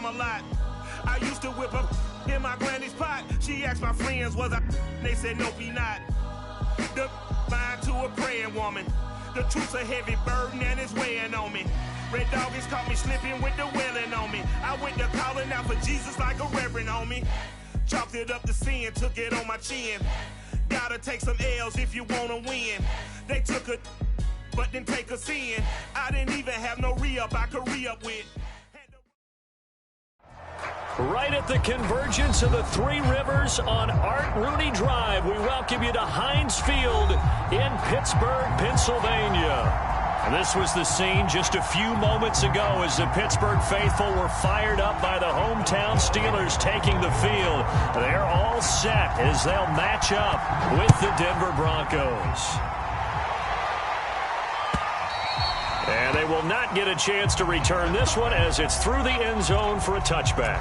a lot. I used to whip up in my granny's pot. She asked my friends, was I? They said, nope, he not. The mind to a praying woman. The truth's a heavy burden and it's weighing on me. Red doggies caught me slipping with the wailing on me. I went to calling out for Jesus like a reverend homie. Chalked it up to sin, took it on my chin. Gotta take some L's if you wanna win. They took a but didn't take us in. I didn't even have no re-up I could re-up with. Right at the convergence of the Three Rivers on Art Rooney Drive, we welcome you to Heinz Field in Pittsburgh, Pennsylvania. And this was the scene just a few moments ago as the Pittsburgh faithful were fired up by the hometown Steelers taking the field. They're all set as they'll match up with the Denver Broncos. And they will not get a chance to return this one as it's through the end zone for a touchback.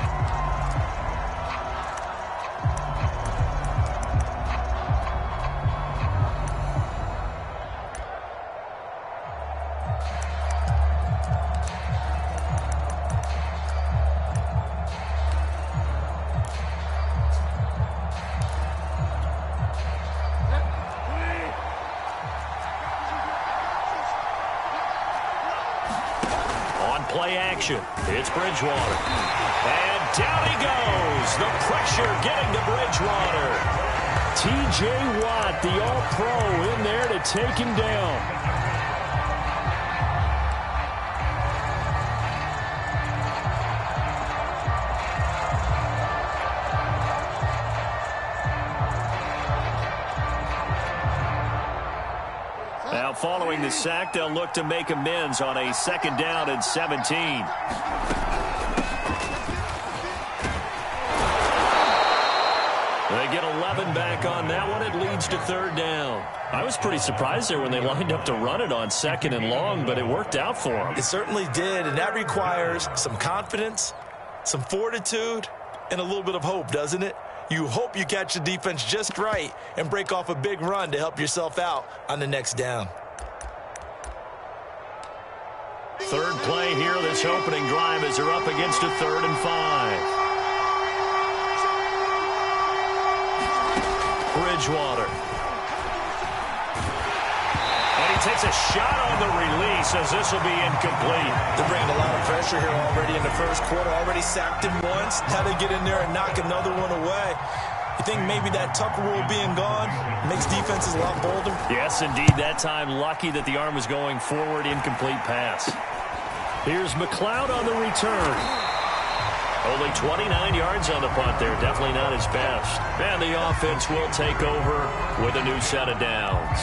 It's Bridgewater. And down he goes. The pressure getting to Bridgewater. T.J. Watt, the All-Pro, in there to take him down. Now, following the sack, they'll look to make amends on a 2nd down and 17. They get 11 back on that one. It leads to 3rd down. I was pretty surprised there when they lined up to run it on 2nd and long, but it worked out for them. It certainly did, and that requires some confidence, some fortitude, and a little bit of hope, doesn't it? You hope you catch the defense just right and break off a big run to help yourself out on the next down. 3rd play here, this opening drive, as they're up against a 3rd and 5. Bridgewater. And he takes a shot on the release as this will be incomplete. They're bringing a lot of pressure here already in the first quarter. Already sacked him once. Now they get in there and knock another one away. You think maybe that Tucker rule being gone makes defenses a lot bolder? Yes, indeed. That time, lucky that the arm was going forward. Incomplete pass. Here's McLeod on the return. Only 29 yards on the punt there. Definitely not his best. And the offense will take over with a new set of downs.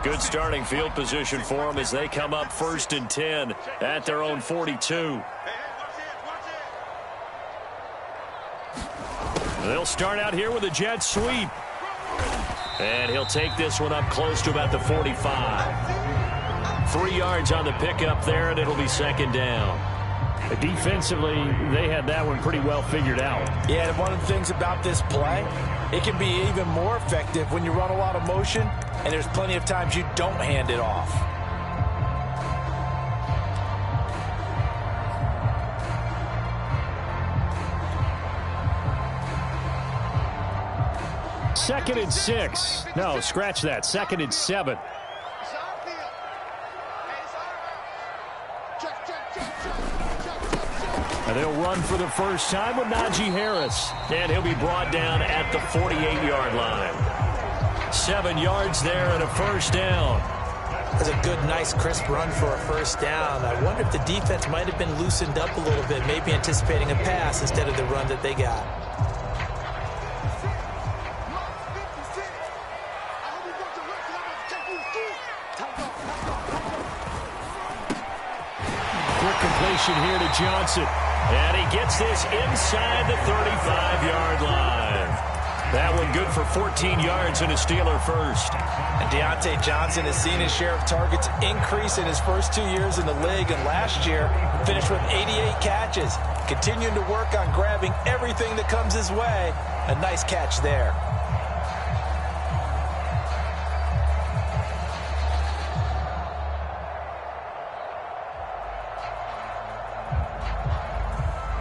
Good starting field position for them as they come up 1st and 10 at their own 42. They'll start out here with a jet sweep. And he'll take this one up close to about the 45. 3 yards on the pickup there, and it'll be 2nd down. Defensively, they had that one pretty well figured out. Yeah, and one of the things about this play, it can be even more effective when you run a lot of motion, and there's plenty of times you don't hand it off. Second and 6. No, scratch that. 2nd and 7. And they'll run for the first time with Najee Harris. And he'll be brought down at the 48-yard line. 7 yards there and a 1st down. That's a good, nice, crisp run for a 1st down. I wonder if the defense might have been loosened up a little bit, maybe anticipating a pass instead of the run that they got. Quick completion here to Johnson. And he gets this inside the 35-yard line. That one good for 14 yards and a Steeler first. And Deontay Johnson has seen his share of targets increase in his first 2 years in the league, and last year finished with 88 catches. Continuing to work on grabbing everything that comes his way. A nice catch there.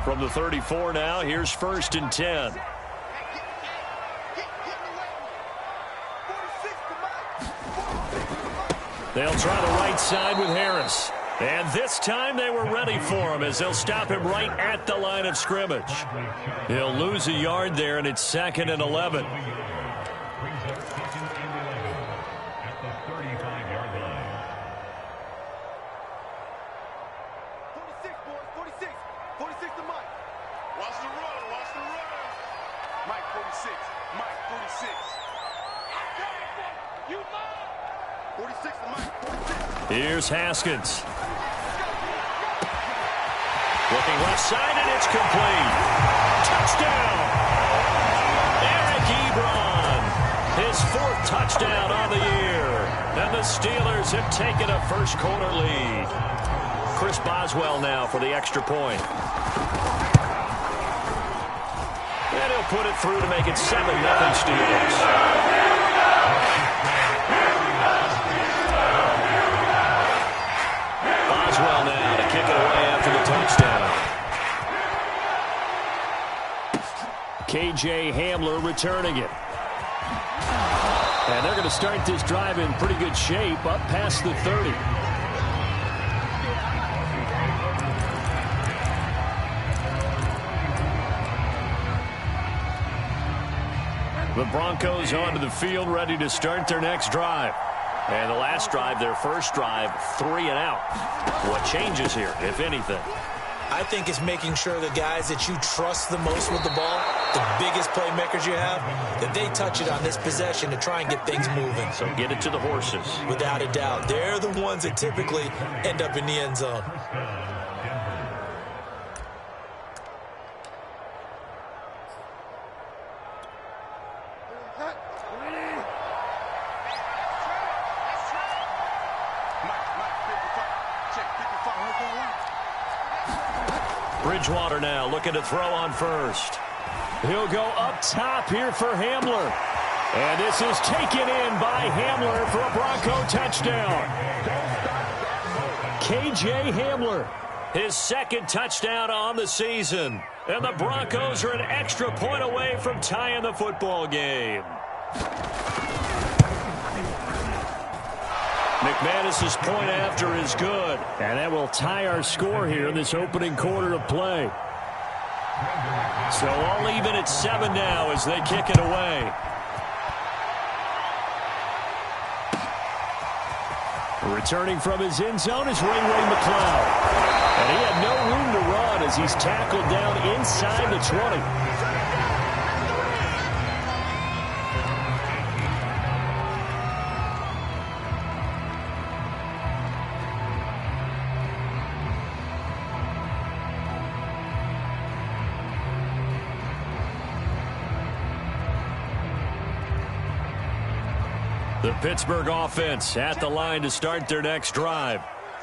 From the 34 now, here's 1st and 10. They'll try the right side with Harris. And this time they were ready for him as they'll stop him right at the line of scrimmage. He'll lose a yard there, and it's 2nd and 11. Here's Haskins. Looking left side, and it's complete. Touchdown! Eric Ebron. His 4th touchdown on the year. And the Steelers have taken a first-quarter lead. Chris Boswell now for the extra point. And he'll put it through to make it 7-0 Steelers. Boswell now to kick it away after the touchdown. K.J. Hamler returning it. And they're going to start this drive in pretty good shape, up past the 30. The Broncos onto the field, ready to start their next drive. And the last drive, their first drive, 3 and out. What changes here, if anything? I think it's making sure the guys that you trust the most with the ball, the biggest playmakers you have, that they touch it on this possession to try and get things moving. So get it to the horses. Without a doubt. They're the ones that typically end up in the end zone. Bridgewater now looking to throw on first. He'll go up top here for Hamler. And this is taken in by Hamler for a Bronco touchdown. K.J. Hamler, his 2nd touchdown on the season. And the Broncos are an extra point away from tying the football game. McManus's point after is good. And that will tie our score here in this opening quarter of play. So all even at 7 now as they kick it away. Returning from his end zone is Ray McCloud. And he had no room to run as he's tackled down inside the 20. The Pittsburgh offense at the line to start their next drive.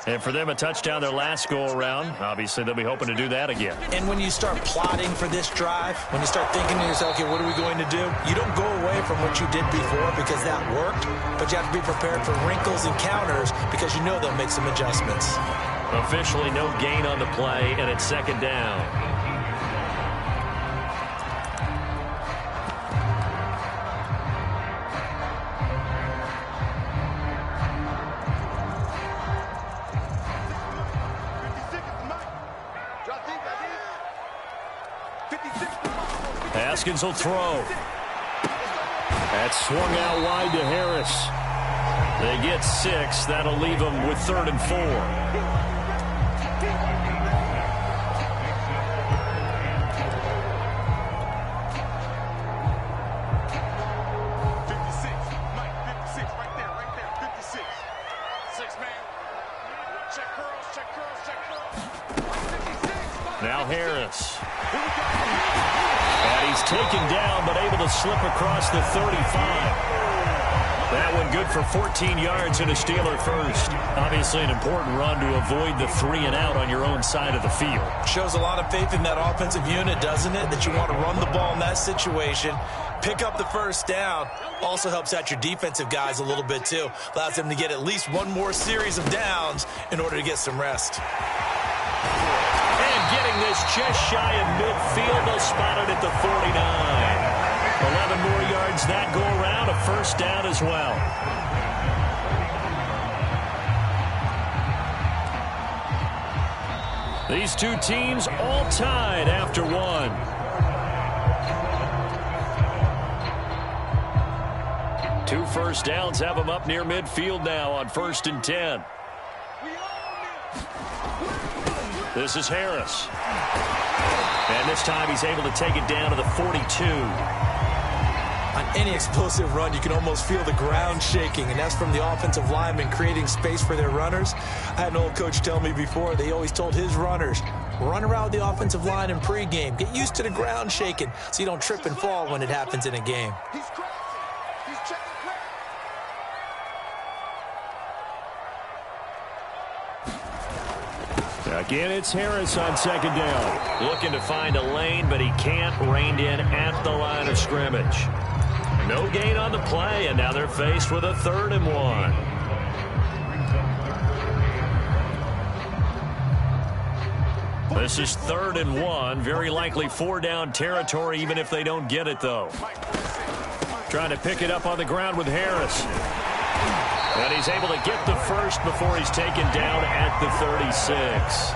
And for them, a touchdown their last go-around. Obviously, they'll be hoping to do that again. And when you start plotting for this drive, when you start thinking to yourself, okay, what are we going to do? You don't go away from what you did before because that worked, but you have to be prepared for wrinkles and counters because you know they'll make some adjustments. Officially no gain on the play, and it's 2nd down. Haskins will throw. That's swung out wide to Harris. They get 6. That'll leave them with 3rd and 4. Now Harris. And he's taken down, but able to slip across the 35. That one good for 14 yards and a Steeler first. Obviously an important run to avoid the 3-and-out on your own side of the field. Shows a lot of faith in that offensive unit, doesn't it? That you want to run the ball in that situation. Pick up the first down. Also helps out your defensive guys a little bit, too. Allows them to get at least one more series of downs in order to get some rest. And getting this just shy of midfield. They'll spot it at the 49. 11 more yards that go around, a first down as well. These two teams all tied after one. Two first downs have them up near midfield now on 1st and 10. This is Harris. And this time he's able to take it down to the 42. On any explosive run, you can almost feel the ground shaking, and that's from the offensive linemen creating space for their runners. I had an old coach tell me before, they always told his runners, run around the offensive line in pregame. Get used to the ground shaking so you don't trip and fall when it happens in a game. He's crouching. He's checking crouch. Again, it's Harris on 2nd down. Looking to find a lane, but he can't. Reined in at the line of scrimmage. No gain on the play, and now they're faced with a 3rd and 1. This is 3rd and 1. Very likely 4-down territory, even if they don't get it, though. Trying to pick it up on the ground with Harris. And he's able to get the first before he's taken down at the 36.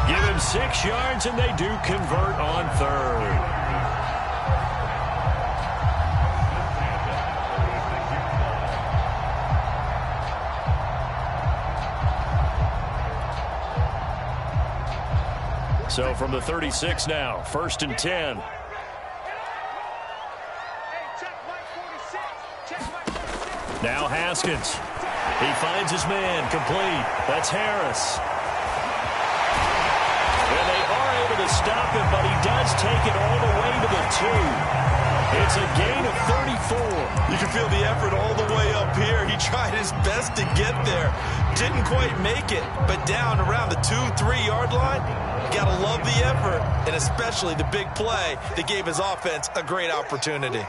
Give him 6 yards, and they do convert on 3rd. So from the 36 now, 1st and 10. Now Haskins. He finds his man, complete. That's Harris. And they are able to stop him, but he does take it all the way to the 2. It's a gain of 34. You can feel the effort all the way up here. He tried his best to get there. Didn't quite make it, but down around the 2-3 yard line, you gotta love the effort, and especially the big play that gave his offense a great opportunity.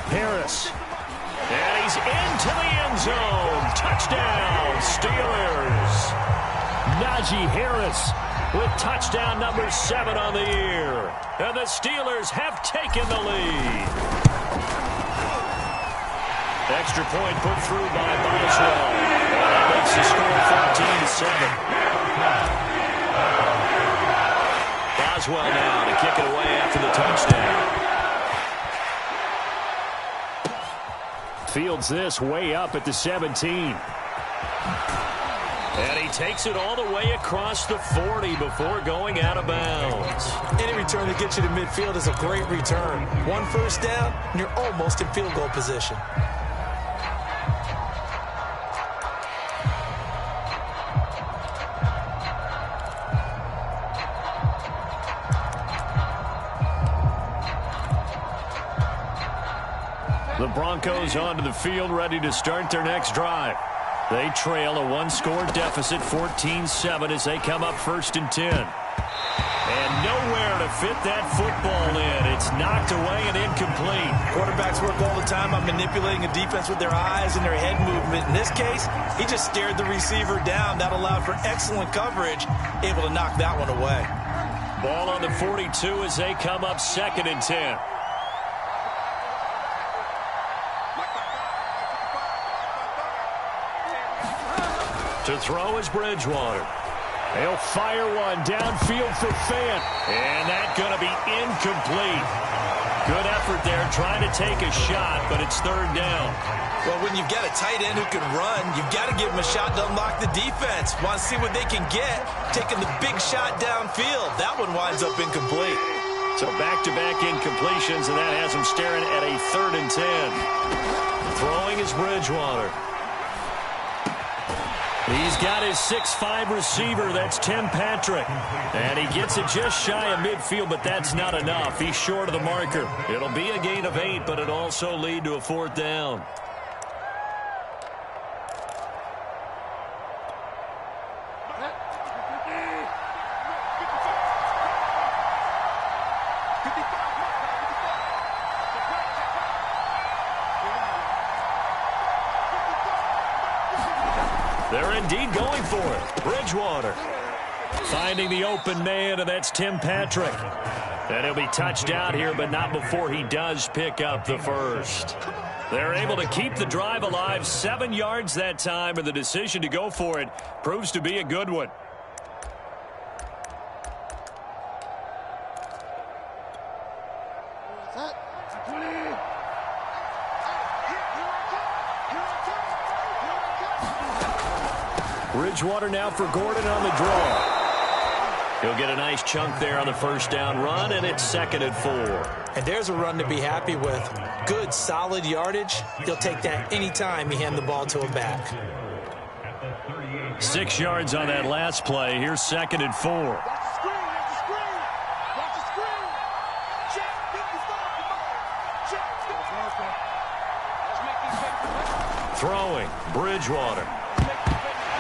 Harris. And he's into the end zone. Touchdown, Steelers. Najee Harris with touchdown number 7 on the year. And the Steelers have taken the lead. Extra point put through by Boswell. That makes the score 14-7. Boswell now to kick it away after the touchdown. Fields this way up at the 17. And he takes it all the way across the 40 before going out of bounds. Any return that gets you to midfield is a great return. 1 first down, and you're almost in field goal position. The Broncos onto the field, ready to start their next drive. They trail a 1-score deficit, 14-7, as they come up 1st and 10. And nowhere to fit that football in. It's knocked away and incomplete. Quarterbacks work all the time on manipulating a defense with their eyes and their head movement. In this case, he just stared the receiver down. That allowed for excellent coverage, able to knock that one away. Ball on the 42 as they come up 2nd and 10. To throw is Bridgewater. They'll fire one downfield for Fant. And that's going to be incomplete. Good effort there trying to take a shot, but it's 3rd down. Well, when you've got a tight end who can run, you've got to give him a shot to unlock the defense. Want to see what they can get, taking the big shot downfield. That one winds up incomplete. So back-to-back incompletions, and that has him staring at a 3rd and 10. Throwing is Bridgewater. He's got his 6'5" receiver. That's Tim Patrick. And he gets it just shy of midfield, but that's not enough. He's short of the marker. It'll be a gain of 8, but it'll also lead to a 4th down. They're indeed going for it. Bridgewater finding the open man, and that's Tim Patrick. And he'll be touched out here, but not before he does pick up the first. They're able to keep the drive alive, 7 yards that time, and the decision to go for it proves to be a good one. Bridgewater now for Gordon on the draw. He'll get a nice chunk there on the 1st down run, and it's 2nd and 4. And there's a run to be happy with. Good, solid yardage. He'll take that anytime he hand the ball to a back. 6 yards on that last play. Here's 2nd and 4. Throwing, Bridgewater.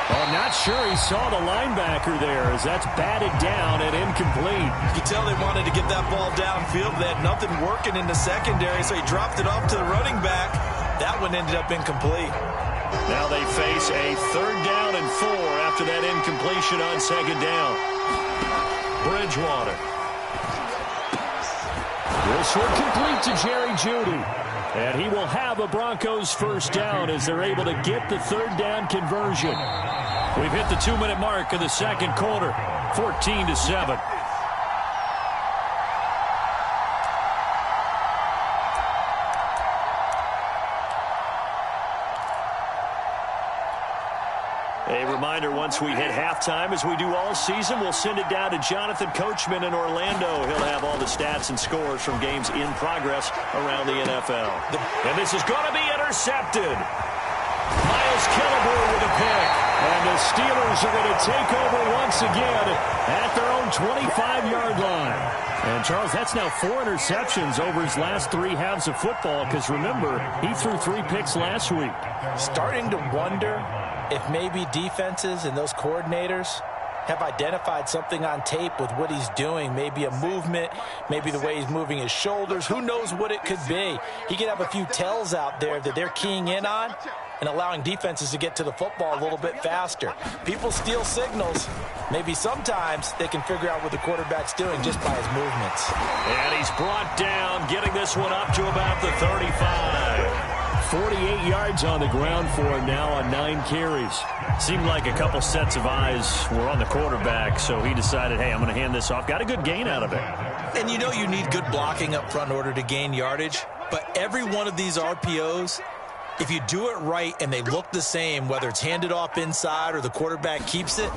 Well, I'm not sure he saw the linebacker there, as that's batted down and incomplete. You can tell they wanted to get that ball downfield. They had nothing working in the secondary, so he dropped it off to the running back. That one ended up incomplete. Now they face a 3rd down and 4 after that incompletion on 2nd down. Bridgewater. This one complete to Jerry Jeudy. And he will have a Broncos 1st down as they're able to get the 3rd down conversion. We've hit the 2-minute mark of the 2nd quarter, 14-7. A reminder, once we hit halftime, as we do all season, we'll send it down to Jonathan Coachman in Orlando. He'll have all the stats and scores from games in progress around the NFL. And this is going to be intercepted. Miles Killebrew with a pick. And the Steelers are going to take over once again at their own 25-yard line. And, Charles, that's now 4 interceptions over his last 3 halves of football, because, remember, he threw 3 picks last week. Starting to wonder if maybe defenses and those coordinators have identified something on tape with what he's doing. Maybe a movement, maybe the way he's moving his shoulders. Who knows what it could be? He could have a few tells out there that they're keying in on and allowing defenses to get to the football a little bit faster. People steal signals. Maybe sometimes they can figure out what the quarterback's doing just by his movements. And he's brought down, getting this one up to about the 35. 48 yards on the ground for him now on 9 carries. Seemed like a couple sets of eyes were on the quarterback, so he decided, hey, I'm going to hand this off. Got a good gain out of it. And you know you need good blocking up front in order to gain yardage, but every one of these RPOs, if you do it right and they look the same, whether it's handed off inside or the quarterback keeps it,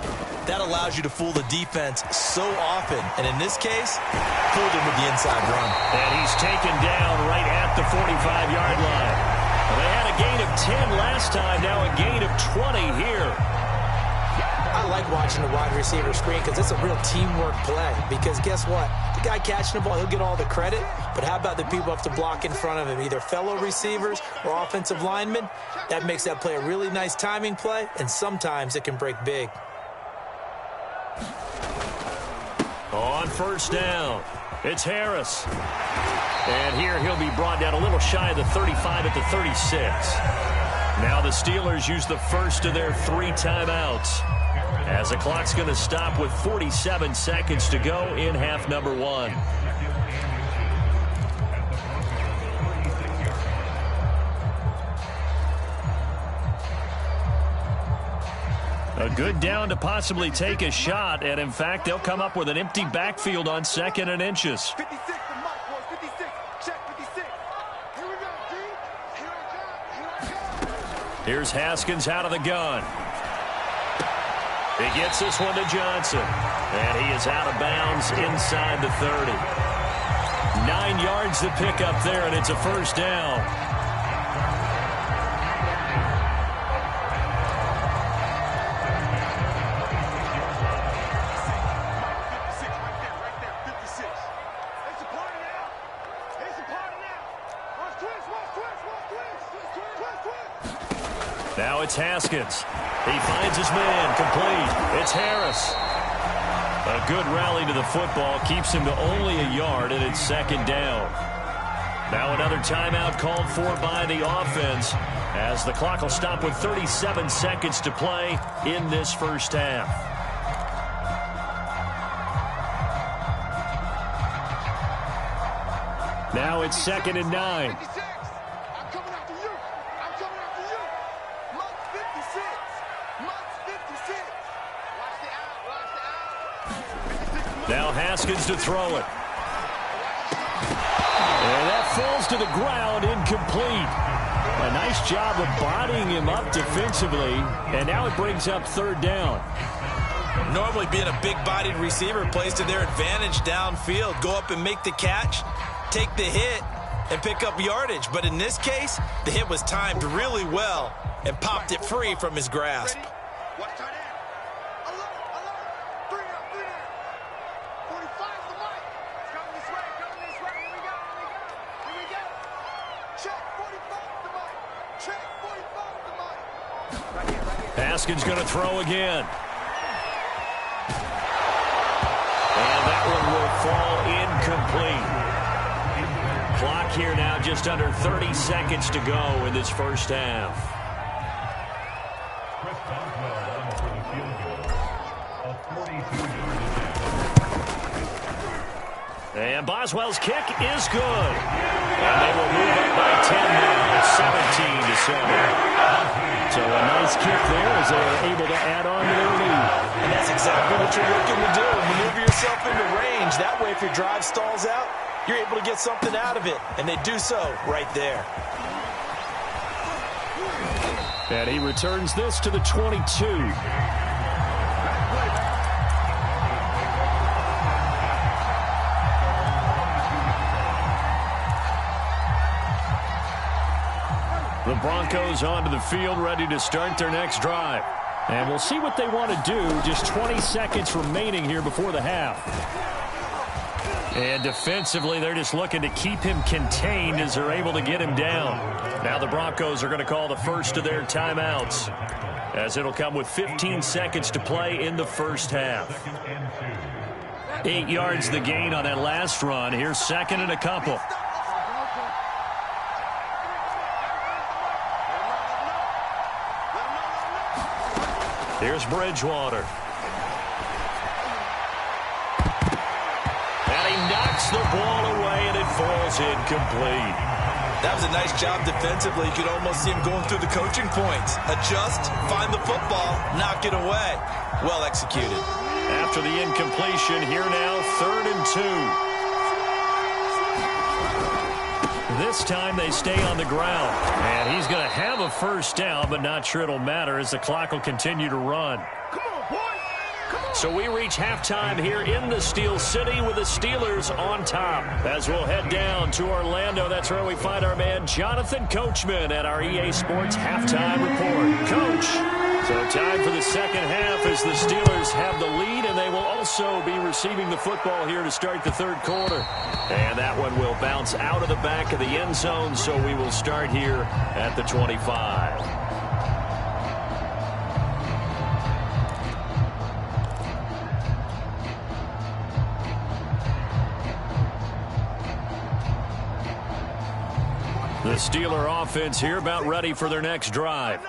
that allows you to fool the defense so often. And in this case, fooled him with the inside run. And he's taken down right at the 45-yard line. Well, they had a gain of 10 last time, now a gain of 20 here. I like watching the wide receiver screen because it's a real teamwork play. Because guess what? The guy catching the ball, he'll get all the credit. But how about the people who have to block in front of him, either fellow receivers or offensive linemen? That makes that play a really nice timing play, and sometimes it can break big. On 1st down, it's Harris. And here he'll be brought down a little shy of the 35 at the 36. Now the Steelers use the first of their 3 timeouts, as the clock's going to stop with 47 seconds to go in half number 1. A good down to possibly take a shot, and in fact, they'll come up with an empty backfield on 2nd and inches. 56 for Mike, boys. 56. Check 56. Here we go, D. Here I come. Here's Haskins out of the gun. He gets this one to Johnson, and he is out of bounds inside the 30. yards to pick up there, and it's a first down. Now it's Haskins. He finds his man, complete. It's Harris. A good rally to the football keeps him to only a yard, and it's second down. Now another timeout called for by the offense, as the clock will stop with 37 seconds to play in this first half. Now it's 2nd and 9. Now Haskins to throw it. And that falls to the ground, incomplete. A nice job of bodying him up defensively, and now it brings up third down. Normally being a big-bodied receiver plays to their advantage downfield. Go up and make the catch, take the hit, and pick up yardage. But in this case, the hit was timed really well and popped it free from his grasp. Haskins going to throw again. And that one will fall incomplete. Clock here now just under 30 seconds to go in this first half. And Boswell's kick is good. And they will move up by 10 now, 17-7. So a nice kick there as they're able to add on to their lead. And that's exactly what you're looking to do. Maneuver yourself into range. That way, if your drive stalls out, you're able to get something out of it. And they do so right there. And he returns this to the 22. The Broncos onto the field, ready to start their next drive. And we'll see what they want to do. Just 20 seconds remaining here before the half. And defensively, they're just looking to keep him contained as they're able to get him down. Now the Broncos are going to call the first of their timeouts, as it'll come with 15 seconds to play in the first half. 8 yards the gain on that last run. Here's second and a couple. Here's Bridgewater. And he knocks the ball away, and it falls incomplete. That was a nice job defensively. You could almost see him going through the coaching points. Adjust, find the football, knock it away. Well executed. After the incompletion, here now, 3rd and 2. This time they stay on the ground. And he's going to have a first down, but not sure it'll matter as the clock will continue to run. Come on, boy. Come on. So we reach halftime here in the Steel City with the Steelers on top. As we'll head down to Orlando, that's where we find our man Jonathan Coachman at our EA Sports Halftime Report. Coach, so time for the second half as the Steelers have the lead, and they will also be receiving the football here to start the third quarter. And that one will bounce out of the back of the end zone, so we will start here at the 25. The Steeler offense here about ready for their next drive.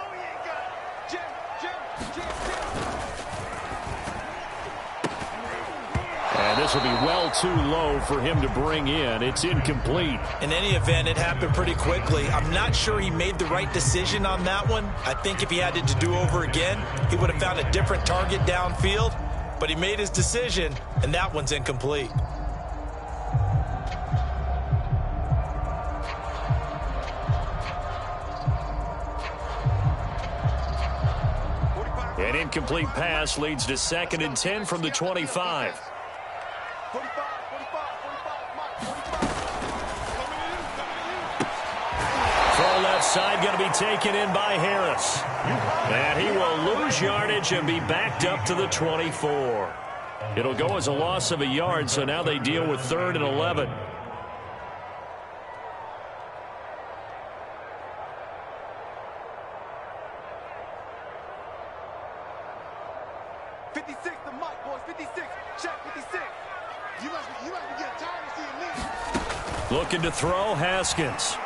And this will be well too low for him to bring in. It's incomplete. In any event, it happened pretty quickly. I'm not sure he made the right decision on that one. I think if he had it to do over again, he would have found a different target downfield. But he made his decision, and that one's incomplete. An incomplete pass leads to 2nd and 10 from the 25. side going to be taken in by Harris. And he will lose yardage and be backed up to the 24. It'll go as a loss of a yard, so now they deal with 3rd and 11. The mic, boys. 56. Check 56. You must be getting tired of seeing me. Looking to throw, Haskins.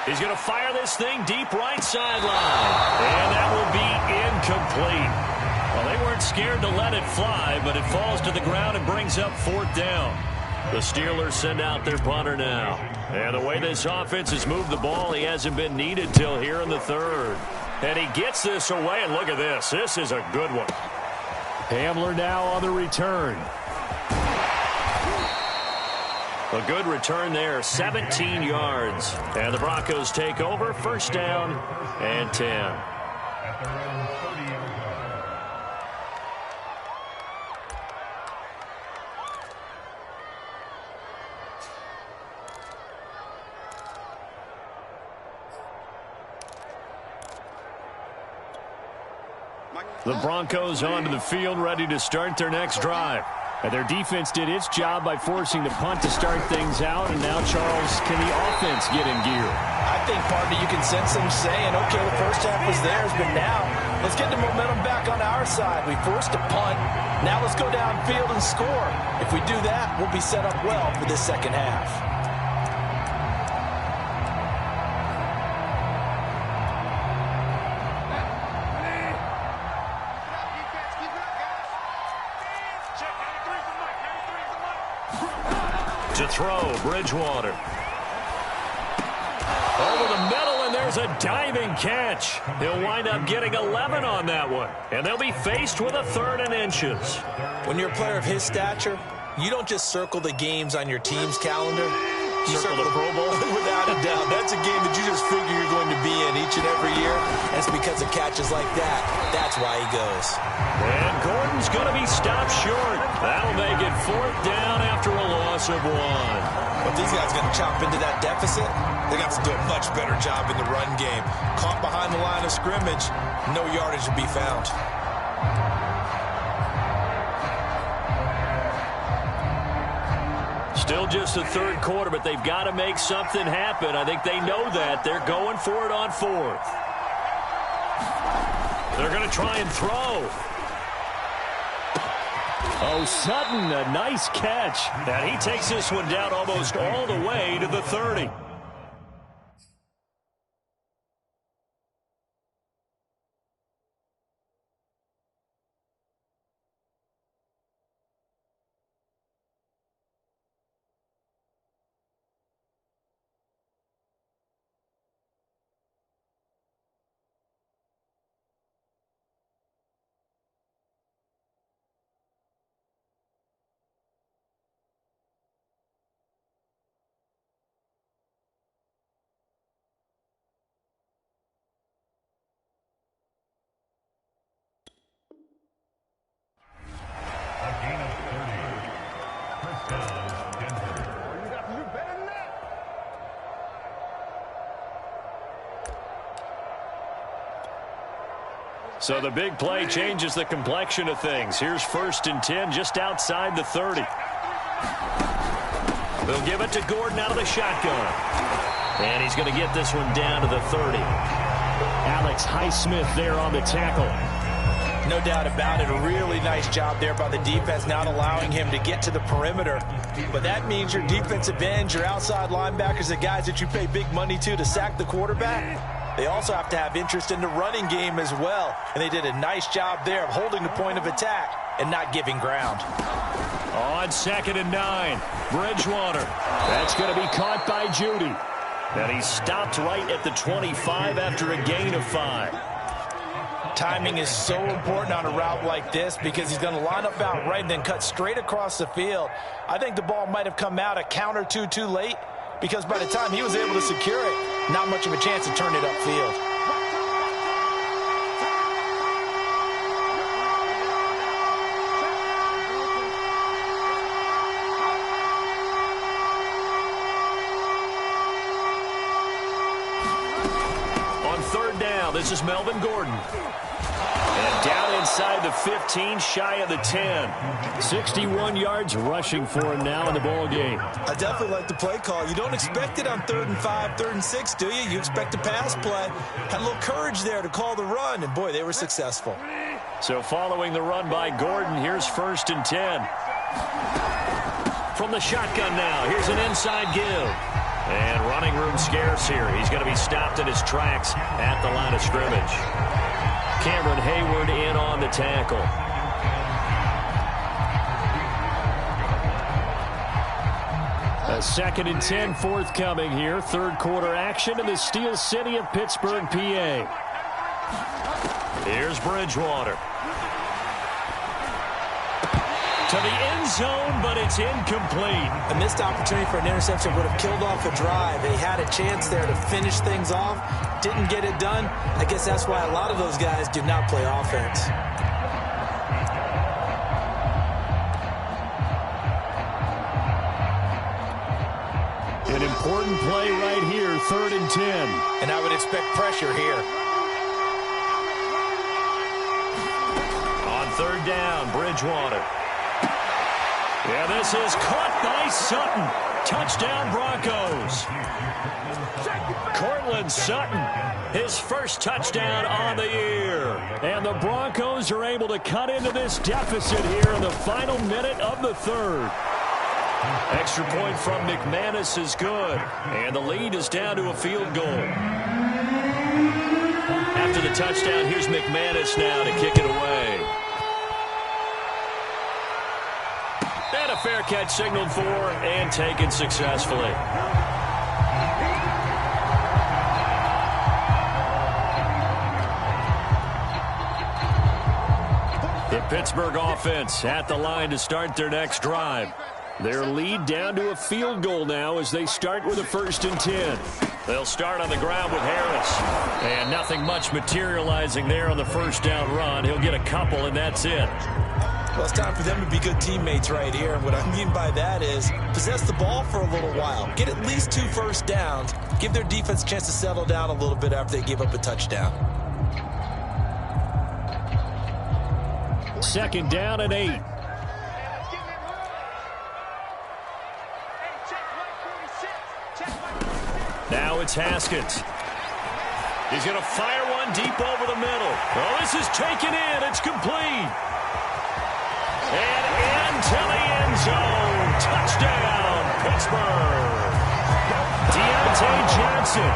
He's going to fire this thing deep right sideline. And that will be incomplete. Well, they weren't scared to let it fly, but it falls to the ground and brings up 4th down. The Steelers send out their punter now. And the way this offense has moved the ball, he hasn't been needed till here in the 3rd. And he gets this away, and look at this. This is a good one. Hamler now on the return. A good return there, 17 yards. And the Broncos take over, 1st down and 10. The Broncos onto the field, ready to start their next drive. And their defense did its job by forcing the punt to start things out. And now, Charles, can the offense get in gear? I think, partner, you can sense them saying, okay, the first half was theirs, but now let's get the momentum back on our side. We forced a punt. Now let's go downfield and score. If we do that, we'll be set up well for this second half. To throw, Bridgewater. Over the middle, and there's a diving catch. He'll wind up getting 11 on that one. And they'll be faced with a 3rd and inches. When you're a player of his stature, you don't just circle the games on your team's calendar. You Circle the Pro Bowl? Without a doubt. That's a game that you just figure you're going to be in each and every year. And it's because of catches like that. That's why he goes. And Gordon's going to be stopped short. That'll make it 4th down after a loss of 1. But these guys going to chop into that deficit, they got to do a much better job in the run game. Caught behind the line of scrimmage, no yardage to be found. Still just the 3rd quarter, but they've got to make something happen. I think they know that. They're going for it on 4th. They're going to try and throw. Oh, Sutton, a nice catch. And he takes this one down almost all the way to the 30. So the big play changes the complexion of things. Here's 1st and 10 just outside the 30. They'll give it to Gordon out of the shotgun. And he's going to get this one down to the 30. Alex Highsmith there on the tackle. No doubt about it. A really nice job there by the defense, not allowing him to get to the perimeter. But that means your defensive ends, your outside linebackers, the guys that you pay big money to sack the quarterback, they also have to have interest in the running game as well. And they did a nice job there of holding the point of attack and not giving ground. On 2nd and 9, Bridgewater. That's going to be caught by Judy. And he's stopped right at the 25 after a gain of 5. Timing is so important on a route like this because he's going to line up out right and then cut straight across the field. I think the ball might have come out a count or two too late because by the time he was able to secure it, not much of a chance to turn it upfield. down. This is Melvin Gordon. And down inside the 15, shy of the 10. 61 yards rushing for him now in the ball game. I definitely like the play call. You don't expect it on 3rd and 5, 3rd and 6, do you? You expect a pass play. Had a little courage there to call the run, and boy, they were successful. So following the run by Gordon, here's 1st and 10. From the shotgun now, here's an inside give. And running room scarce here. He's going to be stopped in his tracks at the line of scrimmage. Cameron Hayward in on the tackle. A 2nd and 10 forthcoming here. 3rd quarter action in the Steel City of Pittsburgh, PA. Here's Bridgewater. To the end zone, but it's incomplete. A missed opportunity for an interception would have killed off a drive. They had a chance there to finish things off. Didn't get it done. I guess that's why a lot of those guys do not play offense. An important play right here, 3rd and 10. And I would expect pressure here. On 3rd down, Bridgewater. Yeah, this is caught by Sutton. Touchdown, Broncos. Cortland Sutton, his first touchdown on the year. And the Broncos are able to cut into this deficit here in the final minute of the 3rd. Extra point from McManus is good. And the lead is down to a field goal. After the touchdown, here's McManus now to kick it away. And a fair catch signaled for and taken successfully. The Pittsburgh offense at the line to start their next drive. Their lead down to a field goal now as they start with a 1st and 10. They'll start on the ground with Harris. And nothing much materializing there on the 1st down run. He'll get a couple, and that's it. Well, it's time for them to be good teammates right here. And what I mean by that is possess the ball for a little while. Get at least 2 first downs. Give their defense a chance to settle down a little bit after they give up a touchdown. 2nd down and 8. Now it's Haskins. He's going to fire one deep over the middle. Oh, this is taken in. It's complete. And into the end zone. Touchdown, Pittsburgh. Deontay Johnson,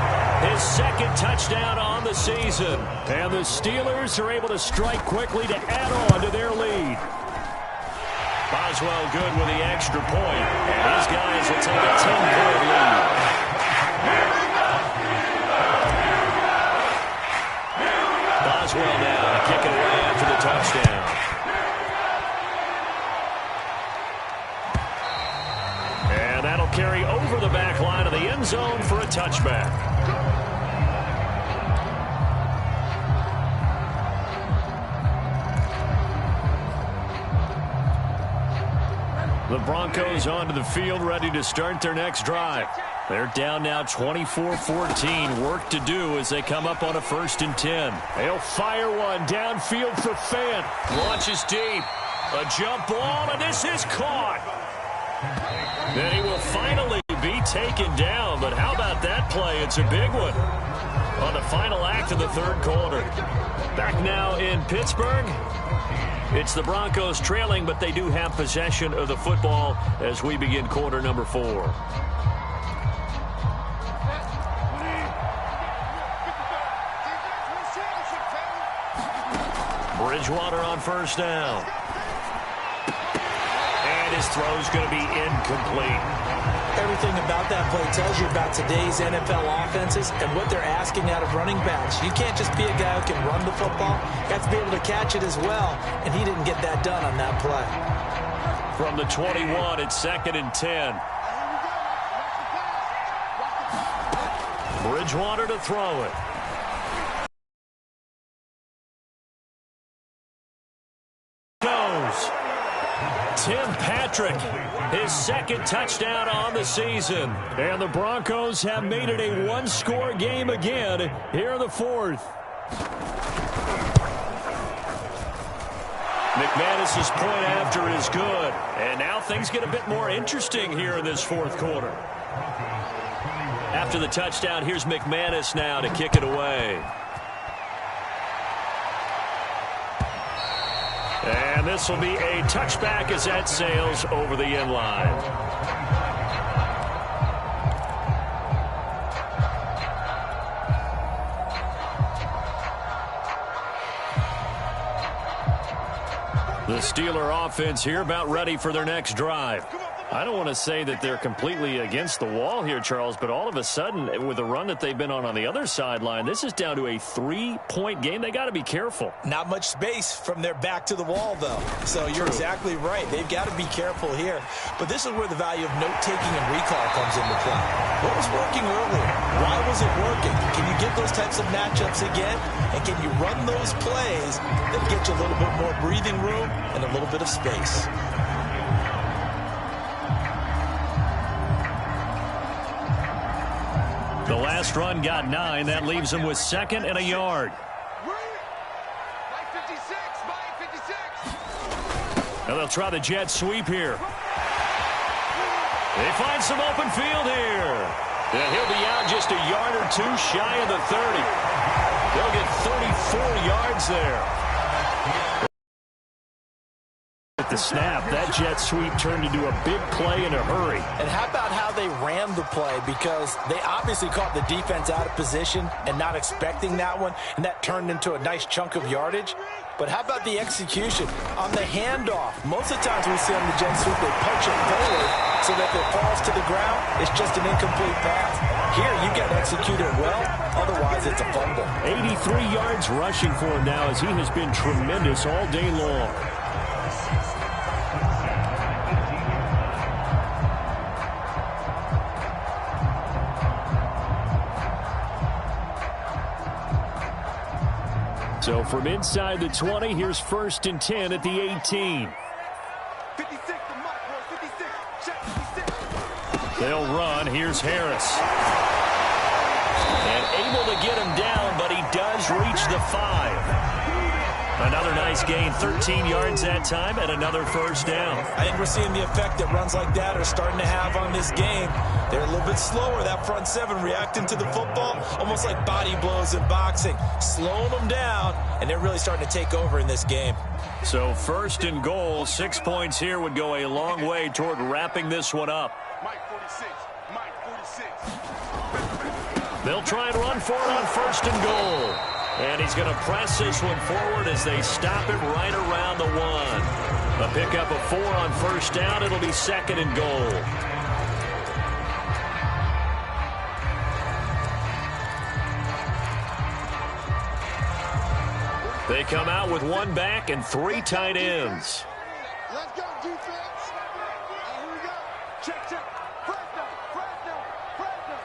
his 2nd touchdown on the season. And the Steelers are able to strike quickly to add on to their lead. Boswell good with the extra point. And his guys will take a 10-point lead. Boswell now to kick it away after the touchdown. And that'll carry over the back line of the end zone for a touchback. The Broncos onto the field, ready to start their next drive. They're down now 24-14. Work to do as they come up on a 1st and 10. They'll fire one downfield for Fant. Launches deep. A jump ball, and this is caught. Then he will finally be taken down. But how about that play? It's a big one on the final act of the 3rd quarter. Back now in Pittsburgh. It's the Broncos trailing, but they do have possession of the football as we begin quarter number 4. Bridgewater on 1st down. And his throw's going to be incomplete. Everything about that play tells you about today's NFL offenses and what they're asking out of running backs. You can't just be a guy who can run the football. You have to be able to catch it as well, and he didn't get that done on that play. From the 21, it's 2nd and 10. Bridgewater to throw it. Tim Patrick, his 2nd touchdown on the season. And the Broncos have made it a one-score game again here in the 4th. McManus's point after is good. And now things get a bit more interesting here in this fourth quarter. After the touchdown, here's McManus now to kick it away. And this will be a touchback as that sails over the end line. The Steeler offense here about ready for their next drive. I don't want to say that they're completely against the wall here, Charles, but all of a sudden, with the run that they've been on the other sideline, this is down to a 3-point game. They got to be careful. Not much space from their back to the wall, though. So you're exactly right. They've got to be careful here. But this is where the value of note-taking and recall comes into play. What was working earlier? Why was it working? Can you get those types of matchups again? And can you run those plays that get you a little bit more breathing room and a little bit of space? The last run got 9. That leaves him with 2nd and a yard. Now they'll try the jet sweep here. They find some open field here. And he'll be out just a yard or two shy of the 30. They'll get 34 yards there. At the snap, that jet sweep turned into a big play in a hurry. And how about how they ran the play? Because they obviously caught the defense out of position and not expecting that one, and that turned into a nice chunk of yardage. But how about the execution on the handoff? Most of the times we see on the jet sweep, they punch it forward so that if it falls to the ground, it's just an incomplete pass. Here, you got to execute it well. Otherwise, it's a fumble. 83 yards rushing for him now as he has been tremendous all day long. So from inside the 20, here's 1st and 10 at the 18. 56 to Mike, 56. Check 56. They'll run. Here's Harris. And able to get him down, but he does reach the 5. Another nice gain, 13 yards that time, and another first down. I think we're seeing the effect that runs like that are starting to have on this game. They're a little bit slower, that front 7, reacting to the football, almost like body blows in boxing, slowing them down, and they're really starting to take over in this game. So 1st and goal, 6 points here would go a long way toward wrapping this one up. Mike 46. Mike 46. They'll try and run for it on 1st and goal. And he's going to press this one forward as they stop it right around the 1. A pickup of 4 on 1st down. It'll be 2nd and goal. They come out with 1 back and 3 tight ends. Let's go, defense. Here we go. Check, check. Press down, press down, press down.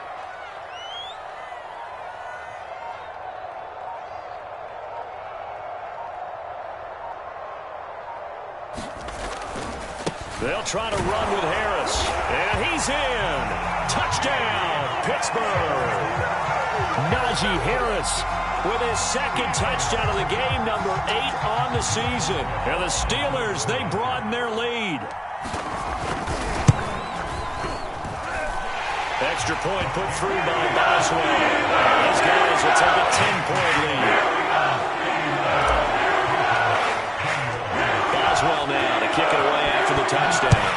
They'll try to run with Harris. And he's in. Touchdown, Pittsburgh. Najee Harris with his 2nd touchdown of the game, number 8 on the season. And the Steelers, they broaden their lead. Extra point put through by Boswell. Those guys will take a 10-point lead. Boswell now to kick it away after the touchdown.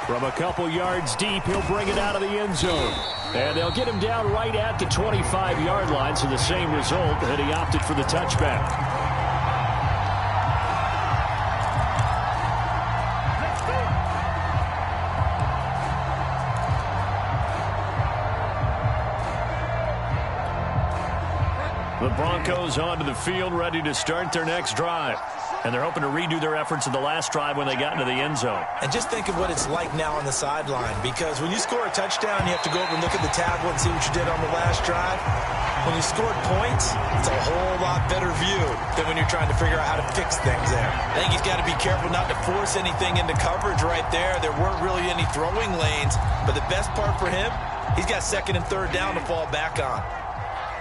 From a couple yards deep, he'll bring it out of the end zone. And they'll get him down right at the 25-yard line, so the same result, and he opted for the touchback. The Broncos onto the field, ready to start their next drive. And they're hoping to redo their efforts in the last drive when they got into the end zone. And just think of what it's like now on the sideline, because when you score a touchdown, you have to go over and look at the tablet and see what you did on the last drive. When you scored points, it's a whole lot better view than when you're trying to figure out how to fix things there. I think he's got to be careful not to force anything into coverage right there. There weren't really any throwing lanes, but the best part for him, he's got 2nd and 3rd down to fall back on.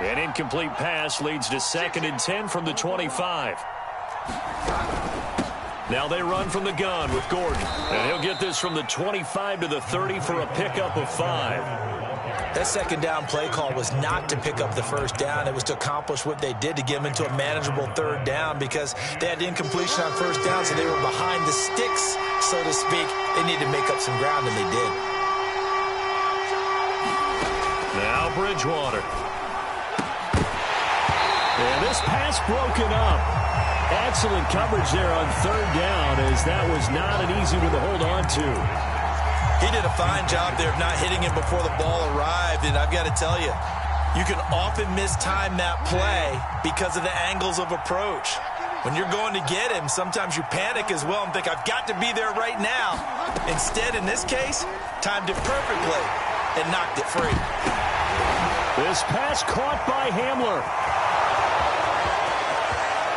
An incomplete pass leads to 2nd and 10 from the 25. Now they run from the gun with Gordon. And he'll get this from the 25 to the 30 for a pickup of 5. That second down play call was not to pick up the first down. It was to accomplish what they did, to get them into a manageable 3rd down, because they had incompletion on 1st down, so they were behind the sticks, so to speak. They needed to make up some ground, and they did. Now Bridgewater. And this pass broken up. Excellent coverage there on 3rd down, as that was not an easy one to hold on to. He did a fine job there of not hitting him before the ball arrived, and I've got to tell you, you can often mistime that play because of the angles of approach. When you're going to get him, sometimes you panic as well and think, I've got to be there right now. Instead, in this case, timed it perfectly and knocked it free. This pass caught by Hamler.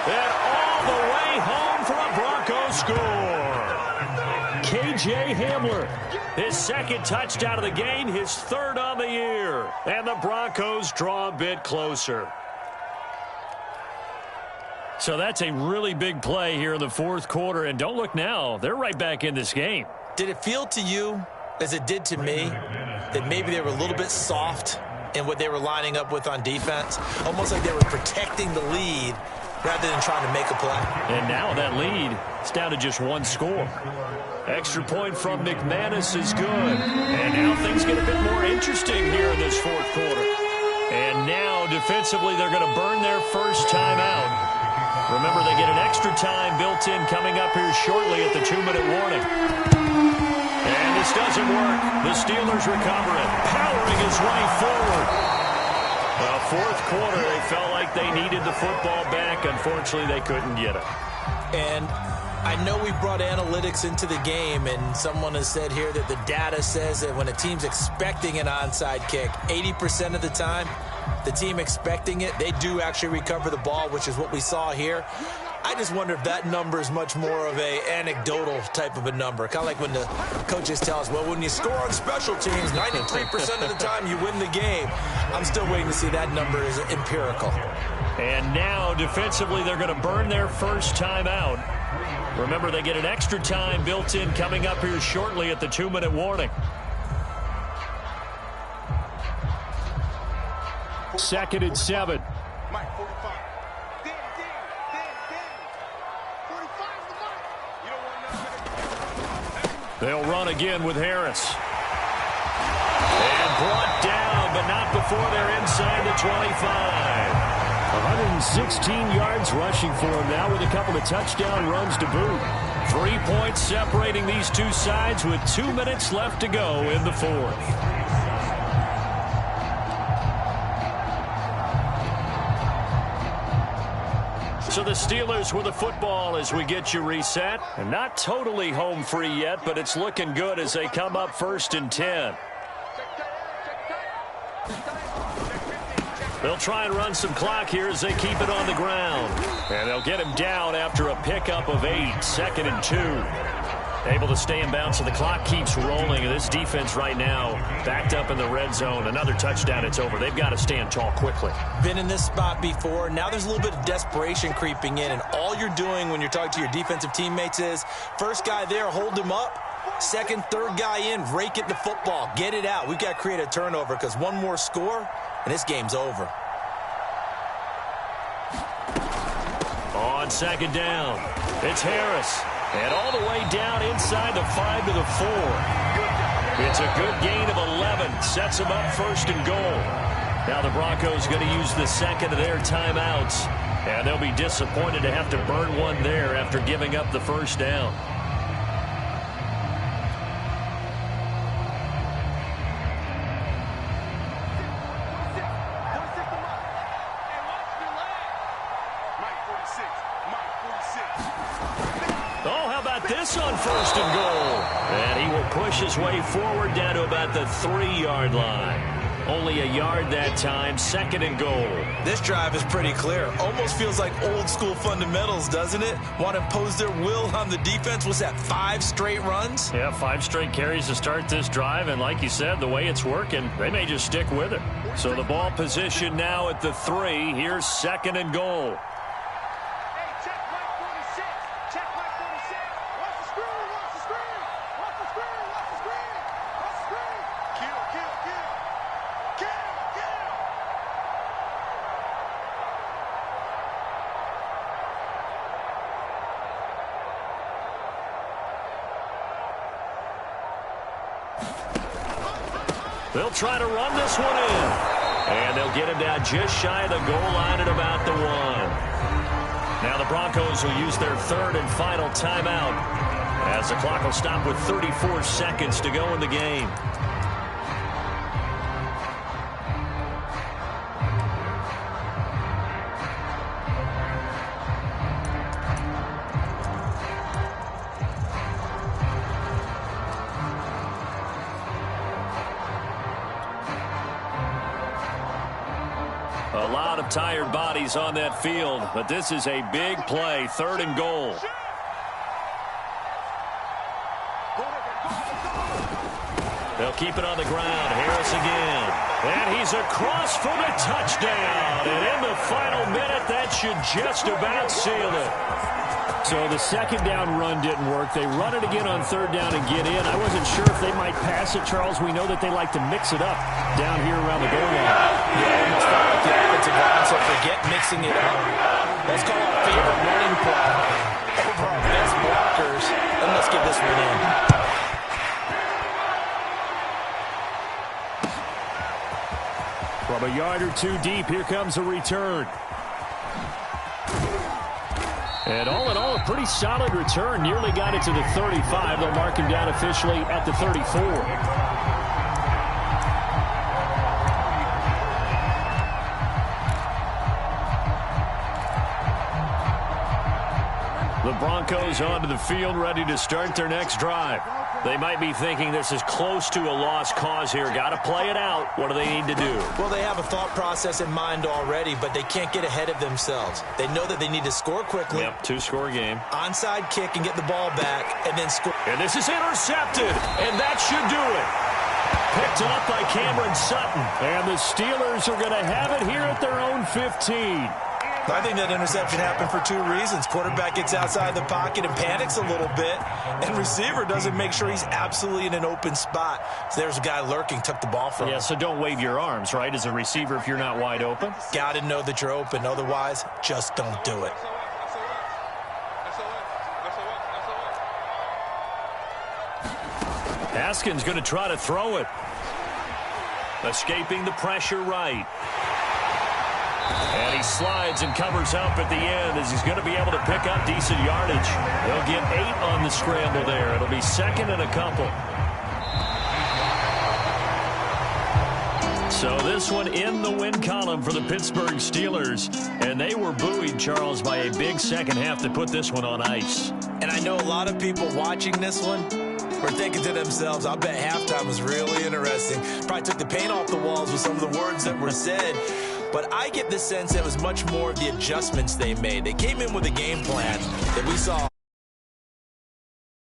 And all the way home for a Broncos score. K.J. Hamler, his 2nd touchdown of the game, his 3rd on the year. And the Broncos draw a bit closer. So that's a really big play here in the 4th quarter. And don't look now, they're right back in this game. Did it feel to you, as it did to me, that maybe they were a little bit soft in what they were lining up with on defense? Almost like they were protecting the lead rather than trying to make a play. And now that lead is down to just 1 score. Extra point from McManus is good. And now things get a bit more interesting here in this 4th quarter. And now defensively they're going to burn their first time out. Remember, they get an extra time built in coming up here shortly at the 2-minute warning. And this doesn't work. The Steelers recover it, powering his way forward. Well, 4th quarter, they felt like they needed the football back. Unfortunately, they couldn't get it. And I know we brought analytics into the game, and someone has said here that the data says that when a team's expecting an onside kick, 80% of the time, the team expecting it, they do actually recover the ball, which is what we saw here. I just wonder if that number is much more of a anecdotal type of a number. Kind of like when the coaches tell us, well, when you score on special teams, 93% of the time you win the game. I'm still waiting to see that number is empirical. And now, defensively, they're going to burn their first time out. Remember, they get an extra time built in coming up here shortly at the 2-minute warning. 2nd and 7. Mike, 45. They'll run again with Harris. And brought down, but not before they're inside the 25. 116 yards rushing for him now with a couple of touchdown runs to boot. 3 points separating these two sides with 2 minutes left to go in the 4th. So the Steelers with the football as we get you reset. And not totally home free yet, but it's looking good as they come up 1st and 10. They'll try and run some clock here as they keep it on the ground. And they'll get him down after a pickup of 8, 2nd and 2. Able to stay in bounds, so the clock keeps rolling. And this defense right now backed up in the red zone. Another touchdown, it's over. They've got to stand tall quickly. Been in this spot before. Now there's a little bit of desperation creeping in. And all you're doing when you're talking to your defensive teammates is, first guy there, hold him up. Second, third guy in, rake at the football. Get it out. We've got to create a turnover because one more score, and this game's over. On 2nd down, it's Harris. And all the way down inside the 5 to the 4. It's a good gain of 11. Sets them up 1st and goal. Now the Broncos going to use the 2nd of their timeouts. And they'll be disappointed to have to burn one there after giving up the 1st down. This on 1st and goal. And he will push his way forward down to about the 3-yard line. Only a yard that time, 2nd and goal. This drive is pretty clear. Almost feels like old school fundamentals, doesn't it? Want to impose their will on the defense. Was that 5 straight runs? Yeah, 5 straight carries to start this drive, and like you said, the way it's working, they may just stick with it. So the ball position now at the 3. Here's 2nd and goal. They'll try to run this one in. And they'll get him down just shy of the goal line at about the 1. Now the Broncos will use their 3rd and final timeout as the clock will stop with 34 seconds to go in the game. A lot of tired bodies on that field, but this is a big play, 3rd and goal. They'll keep it on the ground. Harris again. And he's across for the touchdown. And in the final minute, that should just about seal it. So the 2nd down run didn't work. They run it again on 3rd down and get in. I wasn't sure if they might pass it, Charles. We know that they like to mix it up down here around the goal line. Yeah, almost felt like the offensive line, so forget mixing it up. Let's call our favorite running play over our best blockers, and let's get this one in. From a yard or 2 deep, here comes a return. And all in all, a pretty solid return. Nearly got it to the 35. They'll mark him down officially at the 34. The Broncos onto the field, ready to start their next drive. They might be thinking this is close to a lost cause here. Got to play it out. What do they need to do? Well, they have a thought process in mind already, but they can't get ahead of themselves. They know that they need to score quickly. Yep, 2-score game. Onside kick and get the ball back, and then score. And this is intercepted, and that should do it. Picked up by Cameron Sutton. And the Steelers are going to have it here at their own 15. I think that interception happened for 2 reasons. Quarterback gets outside the pocket and panics a little bit, and receiver doesn't make sure he's absolutely in an open spot. So there's a guy lurking, took the ball from him. Yeah, so don't wave your arms, right, as a receiver if you're not wide open? Got to know that you're open. Otherwise, just don't do it. Haskins going to try to throw it. Escaping the pressure right. And he slides and covers up at the end as he's going to be able to pick up decent yardage. They'll get 8 on the scramble there. It'll be 2nd and a couple. So this one in the win column for the Pittsburgh Steelers. And they were buoyed, Charles, by a big second half to put this one on ice. And I know a lot of people watching this one were thinking to themselves, I bet halftime was really interesting. Probably took the paint off the walls with some of the words that were said. But I get the sense that it was much more of the adjustments they made. They came in with a game plan that we saw.